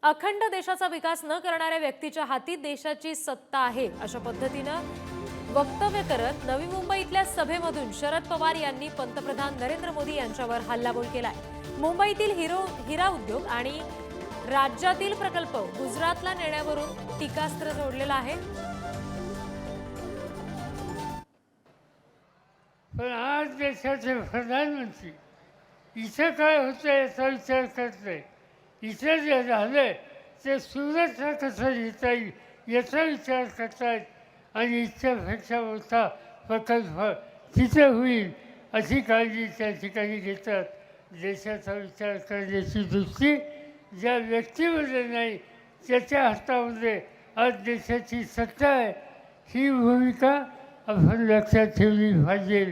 अखंड देशाचा विकास न करणाऱ्या व्यक्तीच्या हाती देशाची सत्ता आहे अशा पद्धतीनं वक्तव्य करत नवी मुंबईतल्या सभेमधून शरद पवार यांनी पंतप्रधान नरेंद्र मोदी यांच्यावर हल्लाबोल केलाय। मुंबईतील हिरा उद्योग आणि राज्यातील प्रकल्प गुजरातला नेण्यावरून टीकास्त्र जोडलेलं आहे। पण आज देशाचे प्रधानमंत्री इथे काय होतं याचा विचार करत नाही। इथे जे झालंय ते सुरतला कसं लिहिता येईल याचा विचार करतायत आणि इच्छापेक्षा मोठा प्रकल्प तिथे होईल अशी काळजी त्या ठिकाणी घेतात। देशाचा विचार करण्याची दृष्टी ज्या व्यक्तीमध्ये नाही त्याच्या हातामध्ये आज देशाची सत्ता आहे, ही भूमिका आपण लक्षात ठेवली पाहिजे।